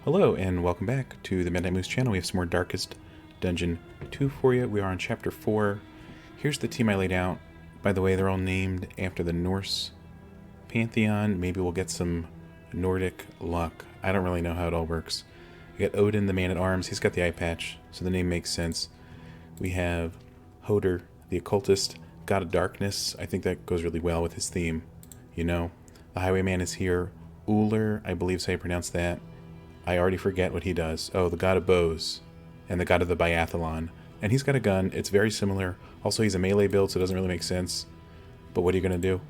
Hello and welcome back to the Midnight Moose channel. We have some more Darkest Dungeon 2 for you. We are on Chapter 4. Here's the team I laid out. By the way, they're all named after the Norse pantheon. Maybe we'll get some Nordic luck. I don't really know how it all works. We got Odin, the man-at-arms. He's got the eye patch, so the name makes sense. We have Hoder, the occultist, god of darkness. I think that goes really well with his theme. You know, the highwayman is here. Uller, I believe is how you pronounce that. I already forget what he does. Oh, the god of bows and the god of the biathlon. And he's got a gun. It's very similar. Also, he's a melee build, so it doesn't really make sense. But what are you going to do?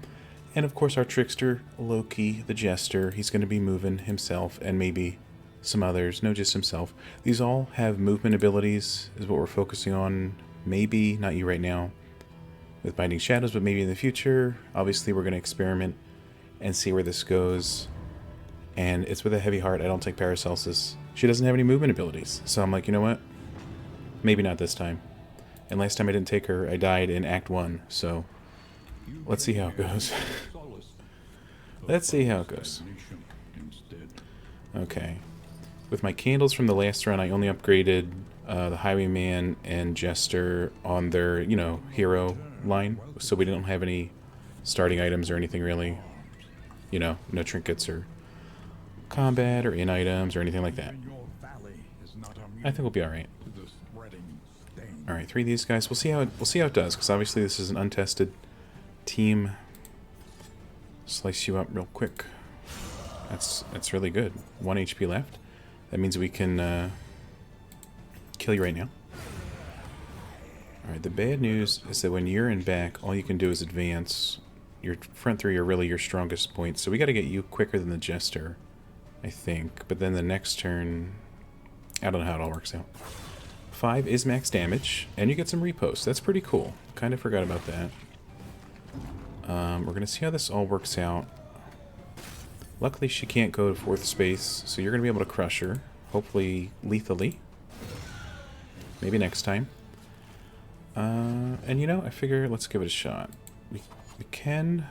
And of course, our trickster, Loki, the jester. He's going to be moving himself and maybe some others. No, just himself. These all have movement abilities, is what we're focusing on. Maybe, not you right now, with Binding Shadows, but maybe in the future. Obviously, we're going to experiment and see where this goes. And it's with a heavy heart. I don't take Paracelsus. She doesn't have any movement abilities. So I'm like, you know what? Maybe not this time. And last time I didn't take her, I died in Act 1. So let's see how it goes. Let's see how it goes. Okay. With my candles from the last run, I only upgraded the Highwayman and Jester on their, hero line. So we didn't have any starting items or anything really. No trinkets or combat or in items or anything like that. I think we'll be all right. All right, 3 of these guys. We'll see how it does, because obviously this is an untested team. Slice you up real quick. That's really good. 1 HP left. That means we can kill you right now. All right. The bad news is that when you're in back, all you can do is advance. Your front 3 are really your strongest points, so we got to get you quicker than the Jester, I think. But then the next turn, I don't know how it all works out. 5 is max damage, and you get some reposts. That's pretty cool. Kind of forgot about that. We're going to see how this all works out. Luckily, she can't go to 4th space, so you're going to be able to crush her. Hopefully, lethally. Maybe next time. And I figure let's give it a shot. We can...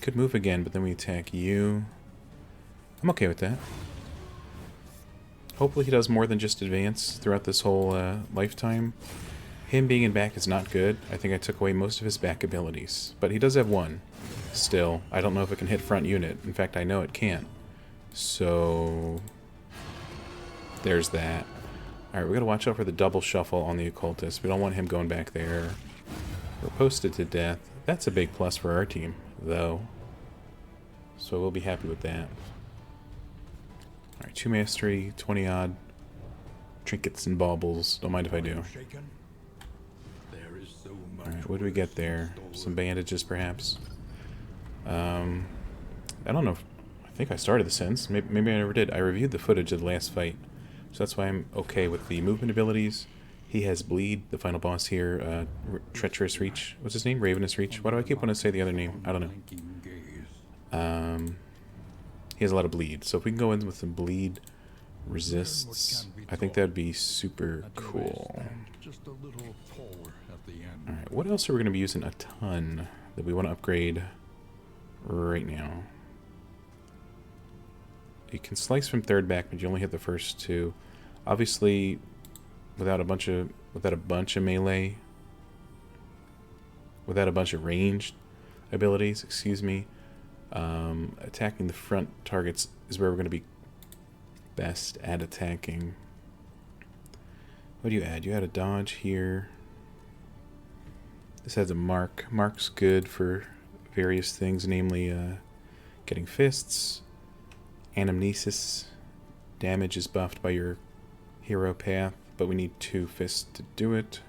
could move again, but then we attack you. I'm okay with that. Hopefully he does more than just advance throughout this whole lifetime. Him being in back is not good. I think I took away most of his back abilities. But he does have 1 still. I don't know if it can hit front unit. In fact, I know it can't. So there's that. Alright, we gotta watch out for the double shuffle on the occultist. We don't want him going back there. We're posted to death. That's a big plus for our team, though. So we'll be happy with that. Alright, 2 mastery, 20 odd. Trinkets and baubles. Don't mind if I do. Alright, what do we get there? Some bandages, perhaps? I don't know. I think I started the sentence. Maybe I never did. I reviewed the footage of the last fight. So that's why I'm okay with the movement abilities. He has Bleed, the final boss here. Treacherous Reach. What's his name? Ravenous Reach. Why do I keep wanting to say the other name? I don't know. He has a lot of Bleed. So if we can go in with some Bleed resists, I think that'd be super cool. Alright, what else are we going to be using a ton that we want to upgrade right now? You can slice from 3rd back, but you only hit the first 2. Obviously, without a bunch of melee, without a bunch of ranged abilities, excuse me, attacking the front targets is where we're going to be best at attacking. What do you add? You add a dodge here. This adds a mark. Mark's good for various things, namely getting fists. Anamnesis. Damage is buffed by your hero path, but we need 2 fists to do it.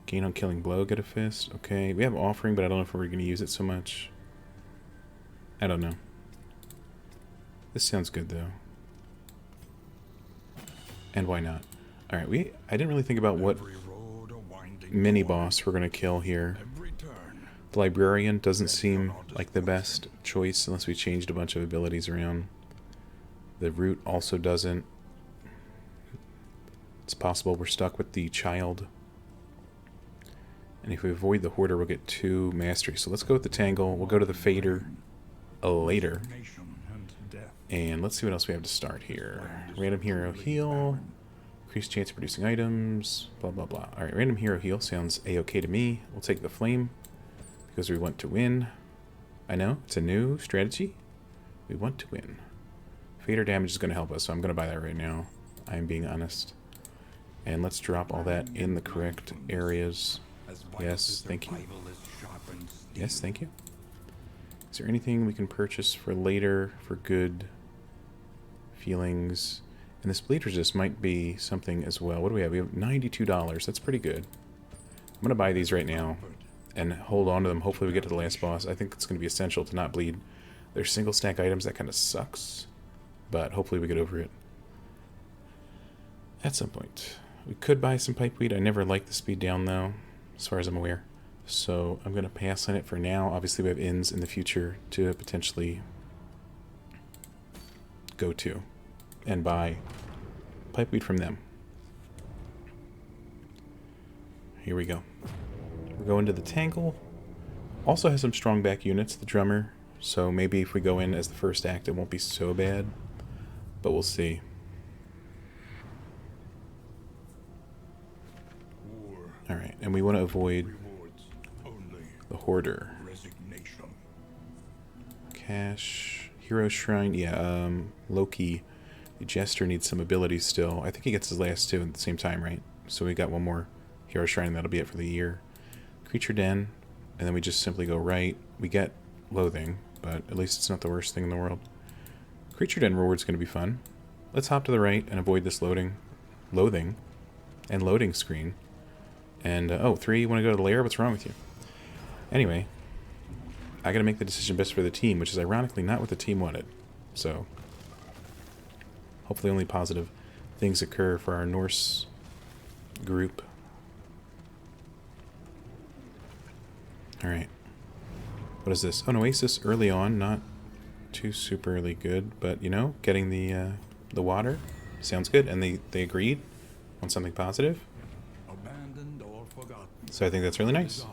Gain on killing blow, get a fist. Okay, we have offering, but I don't know if we're going to use it so much. I don't know. This sounds good, though. And why not? Alright, I didn't really think about what mini-boss we're going to kill here. The Librarian doesn't seem like the best choice unless we changed a bunch of abilities around. The Root also doesn't. It's possible we're stuck with the Child. And if we avoid the Hoarder, we'll get 2 mastery. So let's go with the Tangle. We'll go to the Fader later. And let's see what else we have to start here. Random hero heal. Increased chance of producing items. Blah, blah, blah. Alright, random hero heal sounds a-okay to me. We'll take the flame because we want to win. I know, it's a new strategy. We want to win. Fader damage is going to help us, so I'm going to buy that right now. I am being honest. And let's drop all that in the correct areas. Yes, thank you. Yes, thank you. Is there anything we can purchase for later for good feelings? And this bleed resist might be something as well. What do we have? We have $92. That's pretty good. I'm going to buy these right now and hold on to them. Hopefully we get to the last boss. I think it's going to be essential to not bleed. They're single stack items. That kind of sucks. But hopefully we get over it at some point. We could buy some pipeweed. I never liked the speed down though, as far as I'm aware. So I'm going to pass on it for now. Obviously we have inns in the future to potentially go to and buy pipeweed from them. Here we go. We're going to the Tangle. Also has some strong back units, the drummer. So maybe if we go in as the first act, it won't be so bad. But we'll see. Alright, and we want to avoid the Hoarder. Cash. Hero Shrine. Yeah, Loki. The Jester needs some abilities still. I think he gets his last two at the same time, right? So we got one more Hero Shrine, and that'll be it for the year. Creature Den. And then we just simply go right. We get Loathing, but at least it's not the worst thing in the world. Creature Den reward's going to be fun. Let's hop to the right and avoid this loading screen. And, oh, 3, you want to go to the lair? What's wrong with you? Anyway, I got to make the decision best for the team, which is ironically not what the team wanted. So, hopefully only positive things occur for our Norse group. Alright. What is this? Oh, an oasis early on, not too superly good, but, you know, getting the water sounds good, and they agreed on something positive. So I think that's really nice.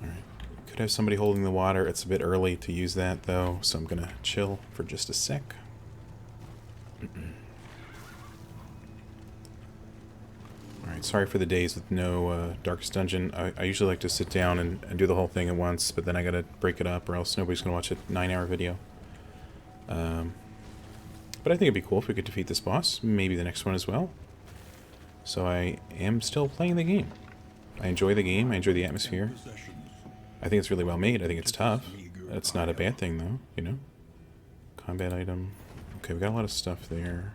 Alright. Could have somebody holding the water. It's a bit early to use that, though, so I'm going to chill for just a sec. Alright, sorry for the days with no Darkest Dungeon. I usually like to sit down and do the whole thing at once, but then I gotta break it up or else nobody's going to watch a 9-hour video. But I think it'd be cool if we could defeat this boss. Maybe the next one as well. So I am still playing the game. I enjoy the game. I enjoy the atmosphere. I think it's really well made. I think it's tough. That's not a bad thing, though, you know? Combat item. Okay, we got a lot of stuff there.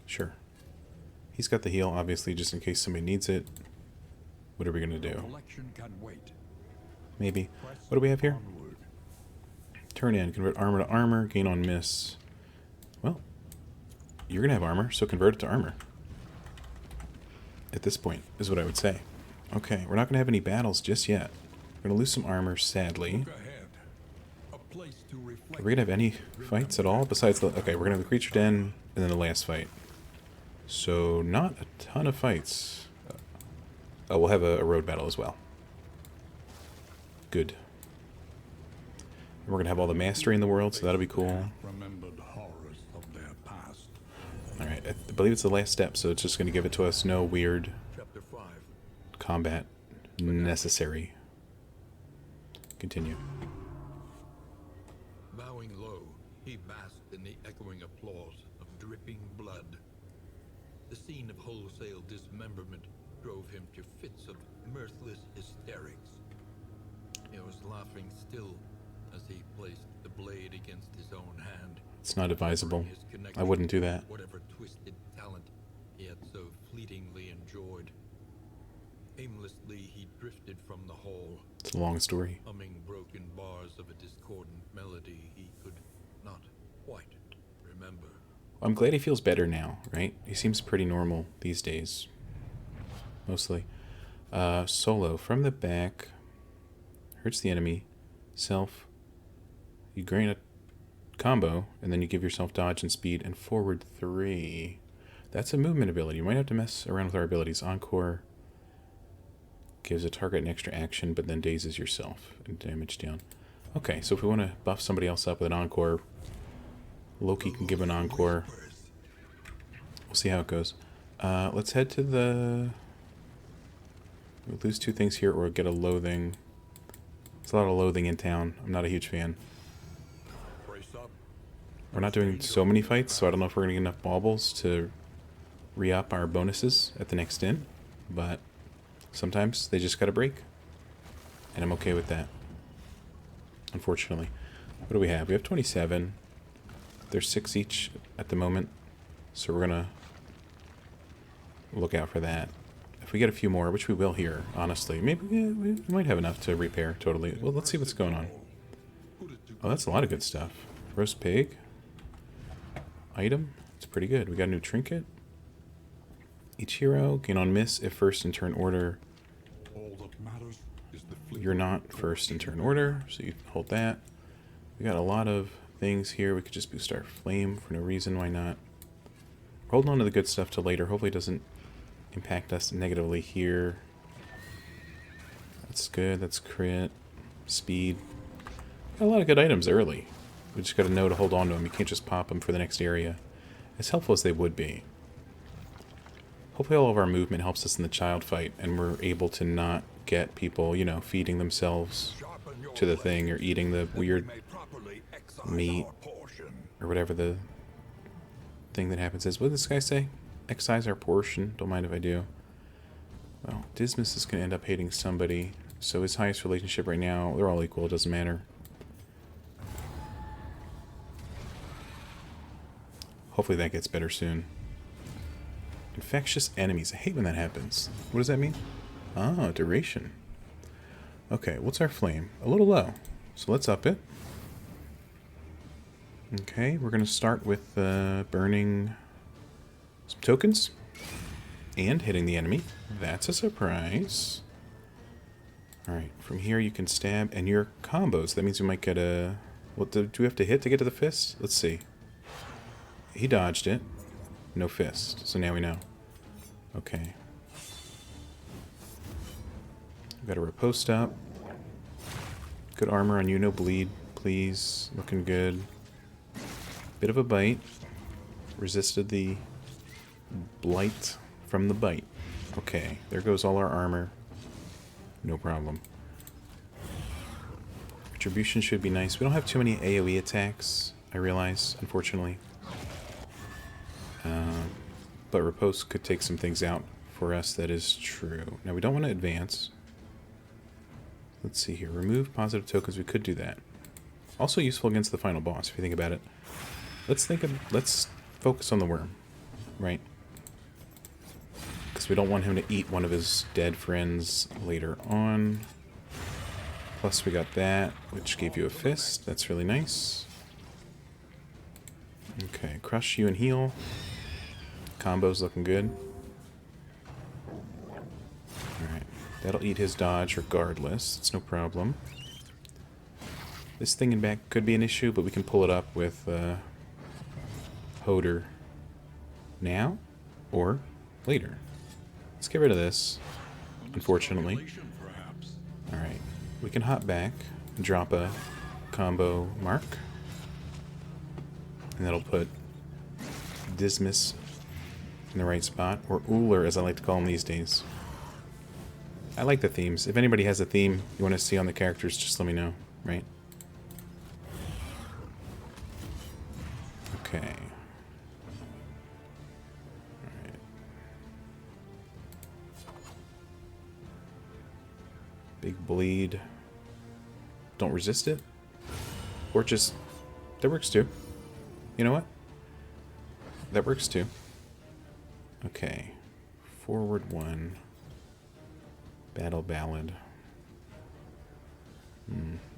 Sure. He's got the heal, obviously, just in case somebody needs it. What are we going to do? Maybe. What do we have here? Turn in. Convert armor to armor. Gain on miss. Well, you're going to have armor, so convert it to armor. At this point, is what I would say. Okay, we're not going to have any battles just yet. We're going to lose some armor, sadly. Are we going to have any fights at all? Besides the... Okay, we're going to have the Creature Den, and then the last fight. So, not a ton of fights. Oh, we'll have a road battle as well. Good. And we're going to have all the mastery in the world, so that'll be cool. Alright, I believe it's the last step, so it's just going to give it to us. No weird combat necessary. Continue. Bowing low, he basked in the echoing applause of dripping blood. The scene of wholesale dismemberment drove him to fits of mirthless hysterics. He was laughing still as he placed the blade against his own hand. It's not advisable. I wouldn't do that. Whatever twisted talent he had so fleetingly enjoyed. Aimlessly he drifted from the hall. It's a long story. Humming broken bars of a discordant melody he could not quite remember. I'm glad he feels better now, right? He seems pretty normal these days. Mostly. Solo. From the back. Hurts the enemy. Self. You gain a combo, and then you give yourself dodge and speed and forward 3. That's a movement ability. You might have to mess around with our abilities. Encore gives a target an extra action, but then dazes yourself and damage down. Okay, so if we want to buff somebody else up with an encore, Loki can give an encore. We'll see how it goes. Let's head to the... We'll lose 2 things here or get a loathing. There's a lot of loathing in town. I'm not a huge fan. We're not doing so many fights, so I don't know if we're going to get enough baubles to re-up our bonuses at the next inn. But sometimes they just got to break. And I'm okay with that. Unfortunately. What do we have? We have 27. There's 6 each at the moment. So we're going to look out for that. If we get a few more, which we will here, honestly, maybe we might have enough to repair totally. Well, let's see what's going on. Oh, that's a lot of good stuff. Roast pig. Item. It's pretty good. We got a new trinket. Each hero gain on miss if first in turn order. You're not first in turn order, so you hold that. We got a lot of things here. We could just boost our flame for no reason. Why not? We're holding on to the good stuff till later. Hopefully it doesn't impact us negatively here. That's good. That's crit. Speed. Got a lot of good items early. We just got to know to hold on to them. You can't just pop them for the next area. As helpful as they would be. Hopefully all of our movement helps us in the child fight, and we're able to not get people, you know, feeding themselves to the thing or eating the weird meat or whatever the thing that happens is. What did this guy say? Excise our portion. Don't mind if I do. Well, Dismas is going to end up hating somebody. So his highest relationship right now, they're all equal. It doesn't matter. Hopefully that gets better soon. Infectious enemies. I hate when that happens. What does that mean? Ah, duration. Okay, what's our flame? A little low. So let's up it. Okay, we're going to start with burning some tokens. And hitting the enemy. That's a surprise. Alright, from here you can stab. And your combos. That means you might get a... What do we have to hit to get to the fist? Let's see. He dodged it. No fist. So now we know. Okay. We've got a riposte up. Good armor on you. No bleed, please. Looking good. Bit of a bite. Resisted the blight from the bite. Okay. There goes all our armor. No problem. Retribution should be nice. We don't have too many AoE attacks, I realize, unfortunately. But riposte could take some things out for us, that is true. Now we don't want to advance. Let's see here. Remove positive tokens, we could do that. Also useful against the final boss, if you think about it. Let's focus on the worm, right? Because we don't want him to eat one of his dead friends later on. Plus we got that, which gave you a fist. That's really nice. Okay, crush you and heal. Combo's looking good. Alright, that'll eat his dodge regardless. It's no problem. This thing in back could be an issue, but we can pull it up with Hoder now or later. Let's get rid of this, unfortunately. Alright, we can hop back and drop a combo mark. And that'll put Dismas in the right spot, or Uller as I like to call him these days. I like the themes. If anybody has a theme you want to see on the characters, just let me know, right? Okay. Alright. Big bleed. Don't resist it. Or just... That works too. You know what? That works too. Okay. Forward 1. Battle Ballad.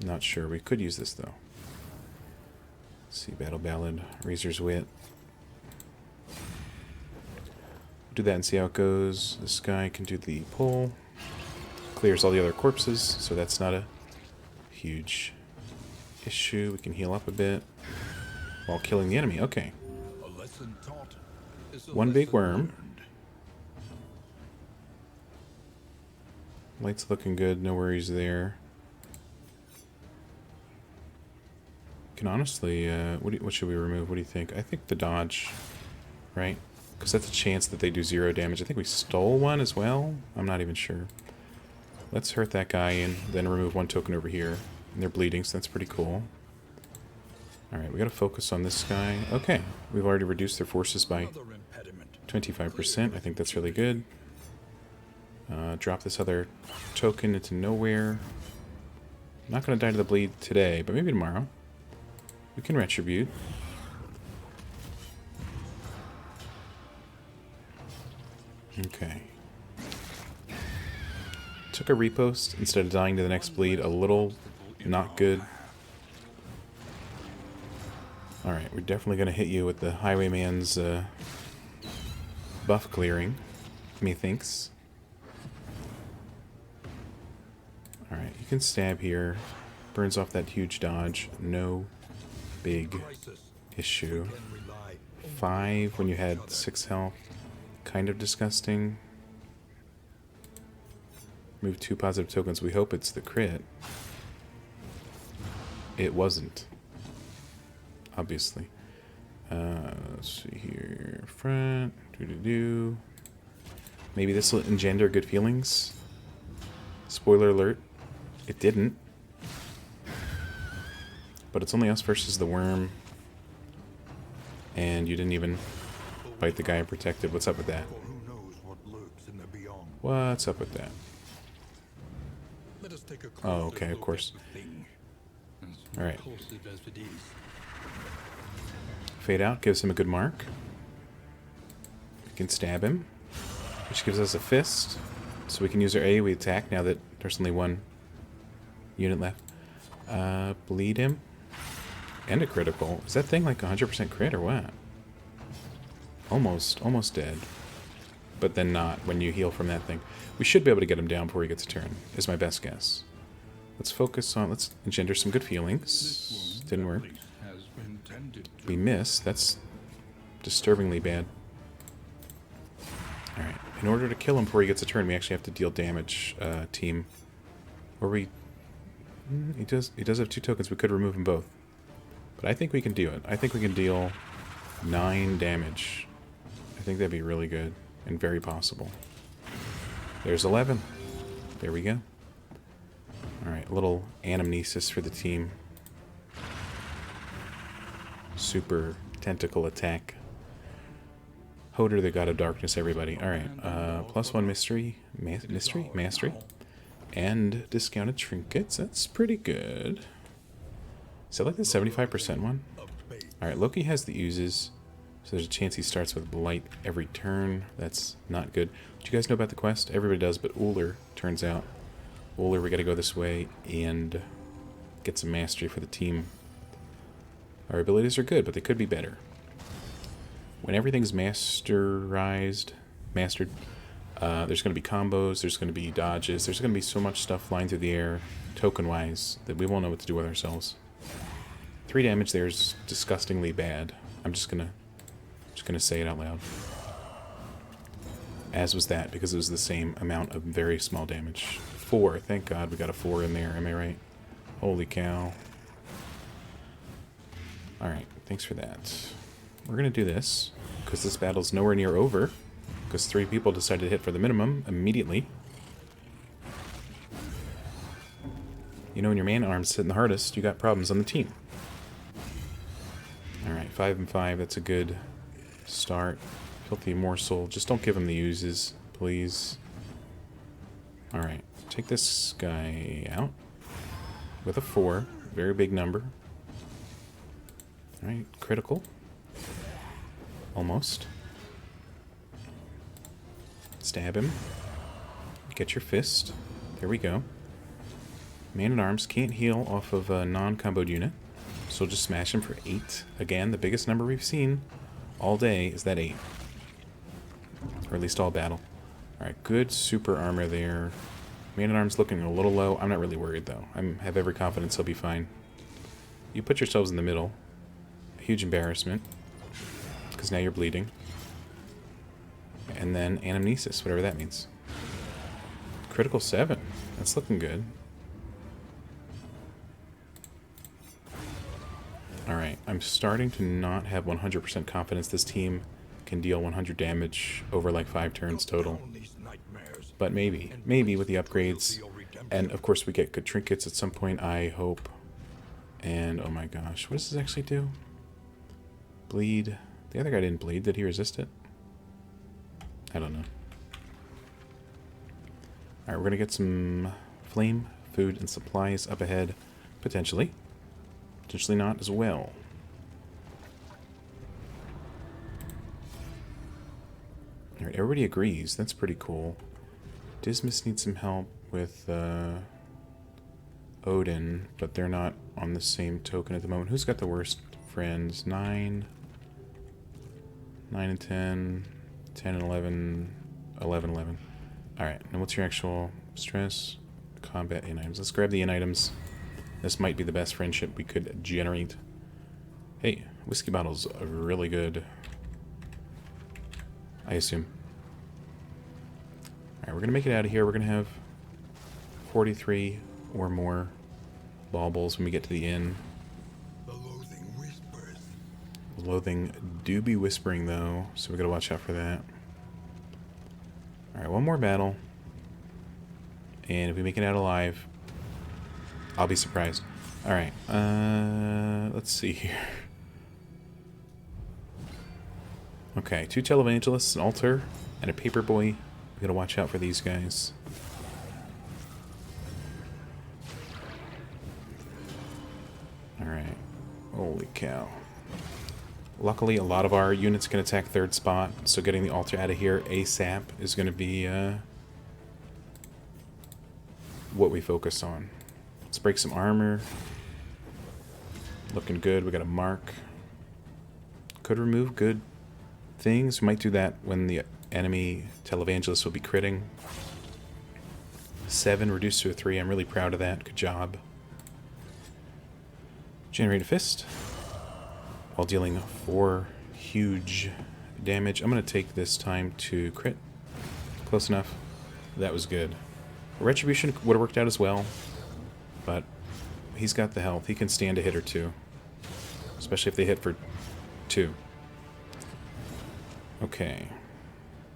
Not sure. We could use this though. Let's see. Battle Ballad. Razor's Wit. Do that and see how it goes. This guy can do the pull. Clears all the other corpses, so that's not a huge issue. We can heal up a bit while killing the enemy. Okay. One big worm. Light's looking good. No worries there. Can honestly, what should we remove? What do you think? I think the dodge, right? Because that's a chance that they do 0 damage. I think we stole one as well. I'm not even sure. Let's hurt that guy and then remove 1 token over here. And they're bleeding, so that's pretty cool. Alright, we gotta focus on this guy. Okay, we've already reduced their forces by 25%. I think that's really good. Drop this other token into nowhere. Not gonna die to the bleed today, but maybe tomorrow. We can retribute. Okay. Took a repost instead of dying to the next bleed. A little not good. Alright, we're definitely going to hit you with the Highwayman's buff clearing, methinks. Alright, you can stab here. Burns off that huge dodge. No big issue. 5 when you had 6 health. Kind of disgusting. Move 2 positive tokens. We hope it's the crit. It wasn't. Obviously. Let's see here. Front. Doo-doo-doo. Maybe this will engender good feelings. Spoiler alert. It didn't. But it's only us versus the worm. And you didn't even bite the guy unprotected. What's up with that? What's up with that? Oh, okay, of course. Alright. Fade out gives him a good mark. We can stab him, which gives us a fist. So we can use our AoE attack now that there's only 1 unit left. Bleed him. And a critical. Is that thing like 100% crit or what? Almost dead. But then not when you heal from that thing. We should be able to get him down before he gets a turn, is my best guess. Let's focus on, let's engender some good feelings. Didn't work. We missed. That's disturbingly bad. Alright. In order to kill him before he gets a turn, we actually have to deal damage, team. Or we... He does have 2 tokens. We could remove them both. But I think we can do it. I think we can deal 9 damage. I think that'd be really good. And very possible. There's 11. There we go. Alright, a little anamnesis for the team. Super tentacle attack. Hodor, the god of darkness, everybody. Alright, +1 mystery. Mastery. And discounted trinkets. That's pretty good. Is that like the 75% one? Alright, Loki has the oozes. So there's a chance he starts with Blight every turn. That's not good. Do you guys know about the quest? Everybody does, but Uller, turns out. Uller, we gotta go this way and get some mastery for the team. Our abilities are good, but they could be better. When everything's mastered, there's going to be combos, there's going to be dodges, there's going to be so much stuff flying through the air, token-wise, that we won't know what to do with ourselves. 3 damage there is disgustingly bad. I'm just gonna say it out loud. As was that, because it was the same amount of very small damage. 4, thank God we got a 4 in there, am I right? Holy cow. Alright, thanks for that. We're gonna do this, because this battle's nowhere near over, because 3 people decided to hit for the minimum immediately. You know, when your man-arm's hitting the hardest, you got problems on the team. Alright, 5 and 5, that's a good start. Filthy morsel. Just don't give him the oozes, please. Alright, take this guy out. With a 4. Very big number. Alright, critical. Almost. Stab him. Get your fist. There we go. Man-at-Arms can't heal off of a non-comboed unit. So just smash him for 8. Again, the biggest number we've seen all day is that 8. Or at least all battle. Alright, good super armor there. Man-at-Arms looking a little low. I'm not really worried, though. I have every confidence he'll be fine. You put yourselves in the middle. A huge embarrassment. Because now you're bleeding. And then anamnesis, whatever that means. Critical 7. That's looking good. I'm starting to not have 100% confidence this team can deal 100 damage over like 5 turns total. But maybe. Maybe with the upgrades. And of course we get good trinkets at some point, I hope. And oh my gosh, what does this actually do? Bleed. The other guy didn't bleed. Did he resist it? I don't know. Alright, we're going to get some flame, food, and supplies up ahead. Potentially. Potentially not as well. Alright, everybody agrees. That's pretty cool. Dismas needs some help with Odin, but they're not on the same token at the moment. Who's got the worst friends? 9 and 10, 10 and 11, 11. Alright, and what's your actual stress? Combat in items. Let's grab the in items. This might be the best friendship we could generate. Hey, whiskey bottles are really good. I assume. Alright, we're going to make it out of here. We're going to have 43 or more baubles when we get to the inn. The loathing whispers. Loathing do be whispering, though, so we got to watch out for that. Alright, one more battle. And if we make it out alive, I'll be surprised. Alright, let's see here. Okay, 2 televangelists, an altar, and a paperboy. We gotta watch out for these guys. Alright. Holy cow. Luckily, a lot of our units can attack 3rd spot, so getting the altar out of here ASAP is gonna be what we focus on. Let's break some armor. Looking good. We got a mark. Could remove good things. We might do that when the enemy televangelist will be critting. 7 reduced to a 3. I'm really proud of that. Good job. Generate a fist. While dealing 4 huge damage. I'm going to take this time to crit. Close enough. That was good. Retribution would have worked out as well. But he's got the health. He can stand a hit or 2. Especially if they hit for 2. Okay.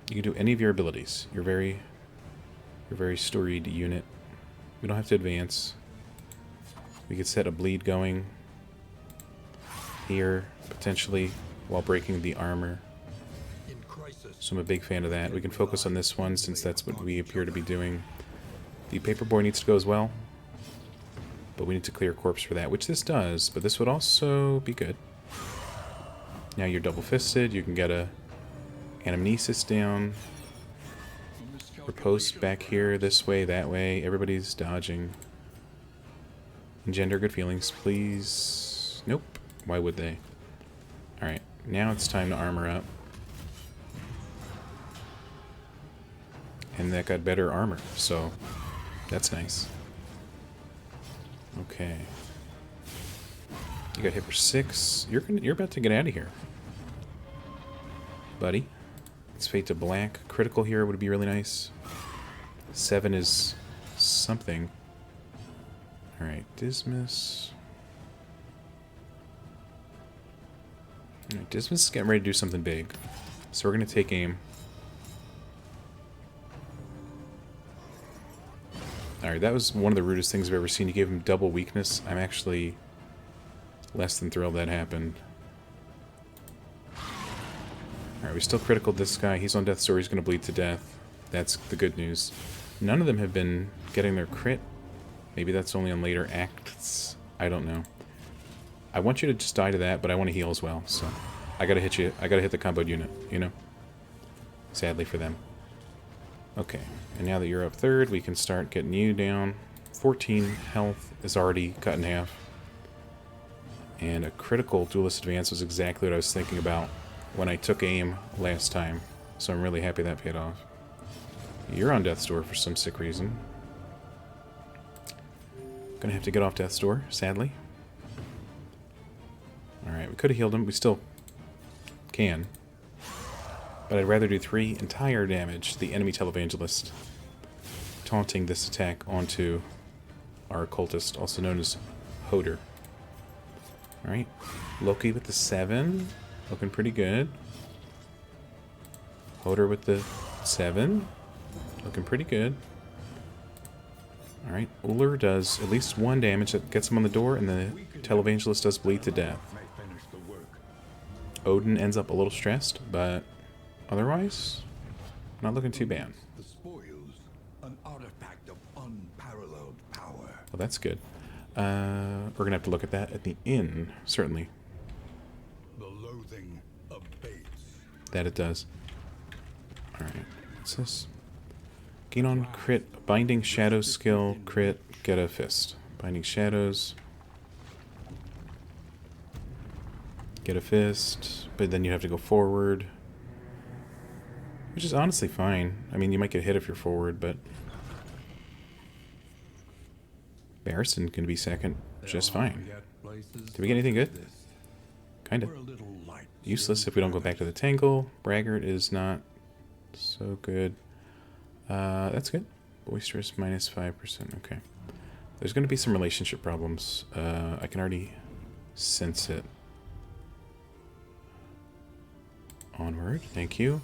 You can do any of your abilities. You're very storied unit. We don't have to advance. We could set a bleed going here, potentially, while breaking the armor. So I'm a big fan of that. We can focus on this one, since that's what we appear to be doing. The paperboy needs to go as well. But we need to clear a corpse for that, which this does, but this would also be good. Now you're double-fisted, you can get a anamnesis down. Riposte back here, this way, that way. Everybody's dodging. Engender good feelings, please. Nope. Why would they? Alright, now it's time to armor up. And that got better armor, so that's nice. Okay. You got hit for 6. You're about to get out of here, buddy. Let's fade to black. Critical here would be really nice. 7 is something. Alright, Dismas. Alright, Dismas is getting ready to do something big. So we're going to take aim. Alright, that was one of the rudest things I've ever seen. You gave him double weakness. I'm actually less than thrilled that happened. Alright, we still critical this guy. He's on death's door. He's going to bleed to death. That's the good news. None of them have been getting their crit. Maybe that's only on later acts. I don't know. I want you to just die to that, but I want to heal as well. So I gotta hit you. I gotta hit the comboed unit, you know? Sadly for them. Okay, and now that you're up 3rd, we can start getting you down. 14 health is already cut in half. And a critical duelist advance was exactly what I was thinking about when I took aim last time. So I'm really happy that paid off. You're on death's door for some sick reason. Gonna have to get off death's door, sadly. Alright, we could have healed him. We still can. But I'd rather do 3 entire damage to the enemy televangelist, taunting this attack onto our occultist, also known as Hoder. Alright. Loki with the 7. Looking pretty good. Hoder with the 7. Looking pretty good. Alright, Uller does at least 1 damage that gets him on the door, and the televangelist does bleed to death. Odin ends up a little stressed, but otherwise, not looking too bad. The spoils, an artifact of unparalleled power. Well, that's good. We're going to have to look at that at the inn, certainly. The loathing abates. That it does. Alright, what's this? Gain on crit, Binding Shadows skill, crit, get a fist. Binding Shadows. Get a fist, but then you have to go forward. Which is honestly fine. I mean, you might get hit if you're forward, but... Barristan can be second just fine. Did we get anything good? Kinda. Useless if we don't go back to the Tangle. Braggart is not so good. That's good. Boisterous minus 5%. Okay. There's going to be some relationship problems. I can already sense it. Onward. Thank you.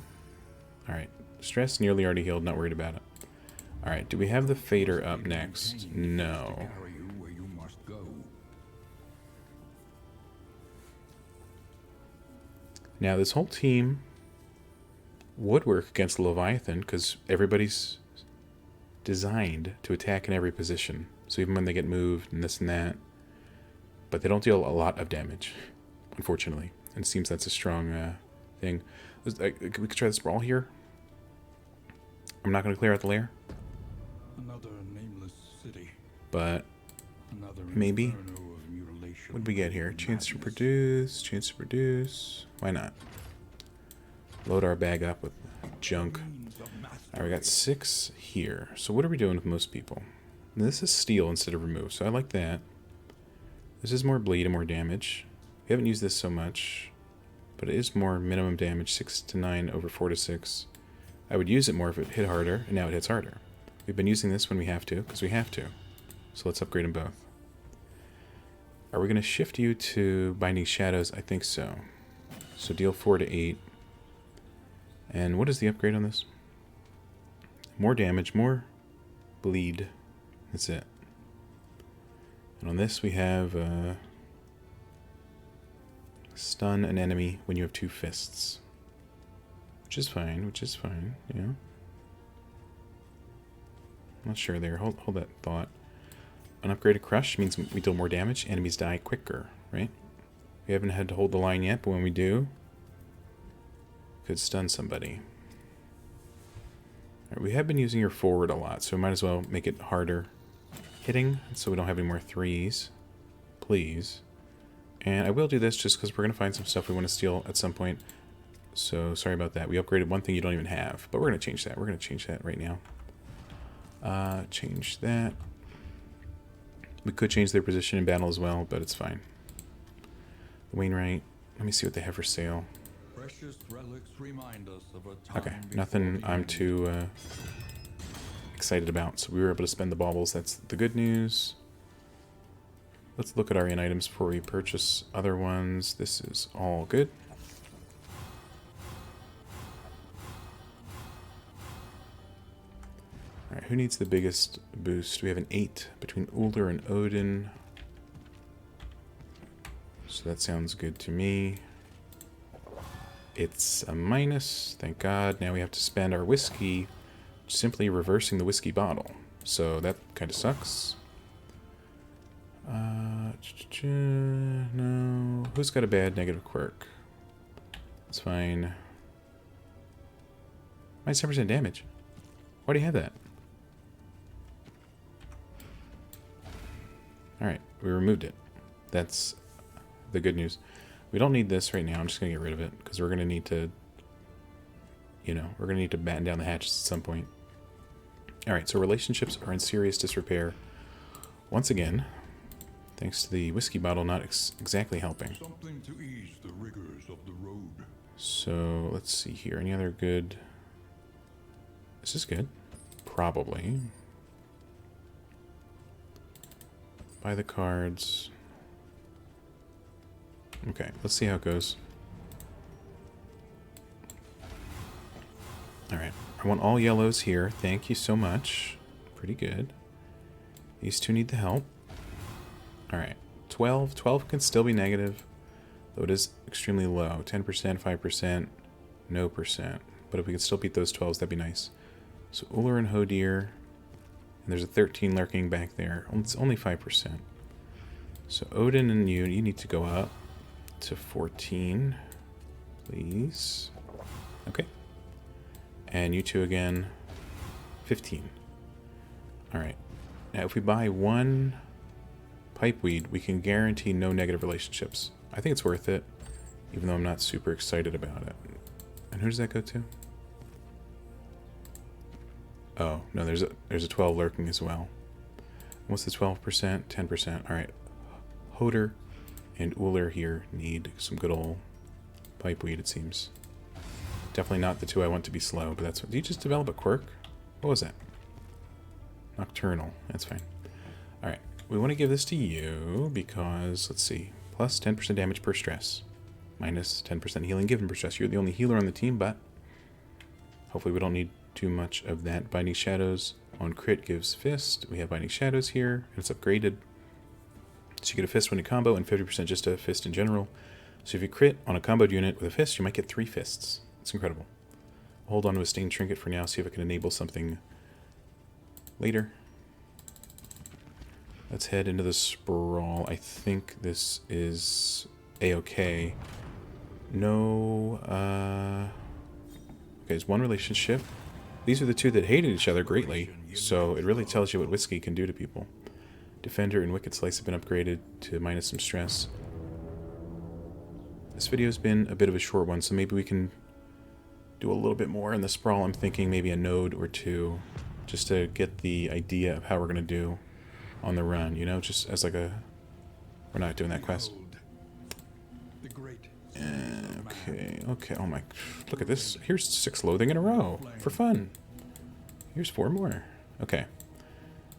Alright. Stress nearly already healed. Not worried about it. Alright. Do we have the Fader up next? No. Now, this whole team would work against the Leviathan because everybody's designed to attack in every position. So even when they get moved and this and that, but they don't deal a lot of damage, unfortunately. And it seems that's a strong thing. We could try this brawl here. I'm not going to clear out the lair. Another nameless city. But maybe. What did we get here? Chance to produce. Chance to produce. Why not? Load our bag up with junk. Alright, we got 6 here. So what are we doing with most people? This is steel instead of remove, so I like that. This is more bleed and more damage. We haven't used this so much, but it is more minimum damage, 6 to 9 over 4 to 6. I would use it more if it hit harder, and now it hits harder. We've been using this when we have to, because we have to. So let's upgrade them both. Are we going to shift you to Binding Shadows? I think so. So deal 4 to 8. And what is the upgrade on this? More damage, more bleed. That's it. And on this we have stun an enemy when you have 2 fists. Which is fine, yeah. I'm not sure there. Hold that thought. An upgraded crush means we deal more damage, enemies die quicker, right? We haven't had to hold the line yet, but when we do, could stun somebody. Right, we have been using your forward a lot, so we might as well make it harder hitting, so we don't have any more 3s. Please. And I will do this just because we're going to find some stuff we want to steal at some point. So, sorry about that. We upgraded one thing you don't even have, but we're going to change that. We're going to change that right now. Change that. We could change their position in battle as well, but it's fine. Wainwright. Let me see what they have for sale. Precious relics remind us of a time Okay, nothing I'm too excited about. So we were able to spend the baubles. That's the good news. Let's look at our in items before we purchase other ones. This is all good. Alright, who needs the biggest boost? We have an 8 between Uller and Odin. So that sounds good to me. It's a minus, thank God. Now we have to spend our whiskey simply reversing the whiskey bottle. So that kind of sucks. No. Who's got a bad negative quirk? It's fine. Minus 10% damage. Why do you have that? Alright, we removed it. That's the good news. We don't need this right now. I'm just going to get rid of it because we're going to need to, you know, we're going to need to batten down the hatches at some point. Alright, so relationships are in serious disrepair. Once again, thanks to the whiskey bottle not exactly helping. Something to ease the rigors of the road. So, let's see here. Any other good... This is good. Probably. Buy the cards. Okay, let's see how it goes. Alright, I want all yellows here. Thank you so much. Pretty good. These two need the help. Alright, 12. 12 can still be negative, though it is extremely low. 10%, 5%, no percent. But if we could still beat those 12s, that'd be nice. So Uller and Hodir, and there's a 13 lurking back there. It's only 5%. So Odin and you need to go up to 14, please. Okay. And you two again, 15. Alright. Now if we buy one pipeweed, we can guarantee no negative relationships. I think it's worth it, even though I'm not super excited about it. And who does that go to? Oh, no, there's a 12 lurking as well. What's the 12%? 10%. Alright. Hoder and Uller here need some good old pipeweed, it seems. Definitely not the two I want to be slow, but that's what... Did you just develop a quirk? What was that? Nocturnal. That's fine. Alright. We want to give this to you because, let's see, plus 10% damage per stress. Minus 10% healing given per stress. You're the only healer on the team, but hopefully we don't need too much of that. Binding Shadows on crit gives Fist. We have Binding Shadows here, and it's upgraded. So you get a Fist when you combo, and 50% just a Fist in general. So if you crit on a comboed unit with a Fist, you might get 3 Fists. It's incredible. I'll hold on to a Stained Trinket for now, see if I can enable something later. Let's head into the Sprawl. I think this is A-okay. No, okay, there's one relationship. These are the two that hated each other greatly, so it really tells you what whiskey can do to people. Defender and Wicked Slice have been upgraded to minus some stress. This video's been a bit of a short one, so maybe we can do a little bit more in the Sprawl. I'm thinking maybe a node or two, just to get the idea of how we're going to do on the run, you know, just as like a... We're not doing that quest. Okay, oh my... Look at this. Here's 6 loathing in a row, for fun. Here's 4 more. Okay.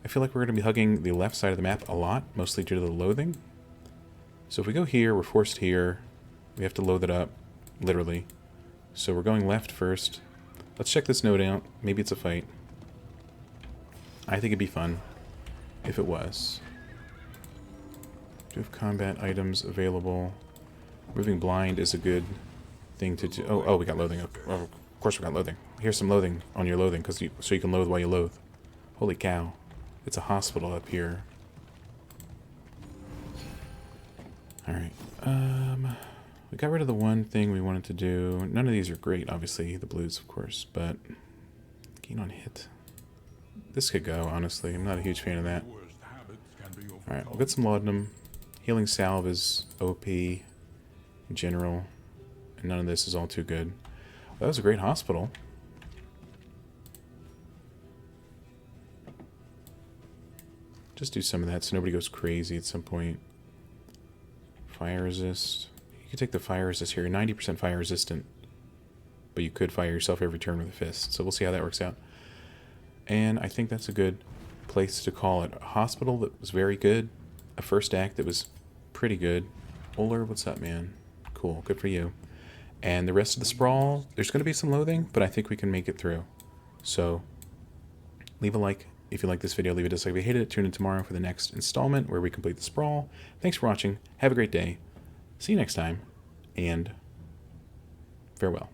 I feel like we're going to be hugging the left side of the map a lot, mostly due to the loathing. So if we go here, we're forced here. We have to load it up, literally. So we're going left first. Let's check this node out. Maybe it's a fight. I think it'd be fun if it was. Do we have combat items available? Moving blind is a good thing to do. Oh, we got loathing. Oh, of course we got loathing. Here's some loathing on your loathing, so you can loathe while you loathe. Holy cow. It's a hospital up here. Alright. We got rid of the one thing we wanted to do. None of these are great, obviously. The blues, of course, but... Gain on hit. This could go, honestly. I'm not a huge fan of that. Alright, we'll get some laudanum. Healing salve is OP in general. And none of this is all too good. Well, that was a great hospital. Just do some of that so nobody goes crazy at some point. Fire resist. You could take the fire resist here. You're 90% fire resistant. But you could fire yourself every turn with a fist. So we'll see how that works out. And I think that's a good place to call it. A hospital that was very good. A first act that was pretty good. Uller, what's up, man? Cool. Good for you. And the rest of the Sprawl, there's going to be some loathing, but I think we can make it through. So, leave a like if you like this video. Leave a dislike if you hated it. Tune in tomorrow for the next installment where we complete the Sprawl. Thanks for watching. Have a great day. See you next time. And farewell.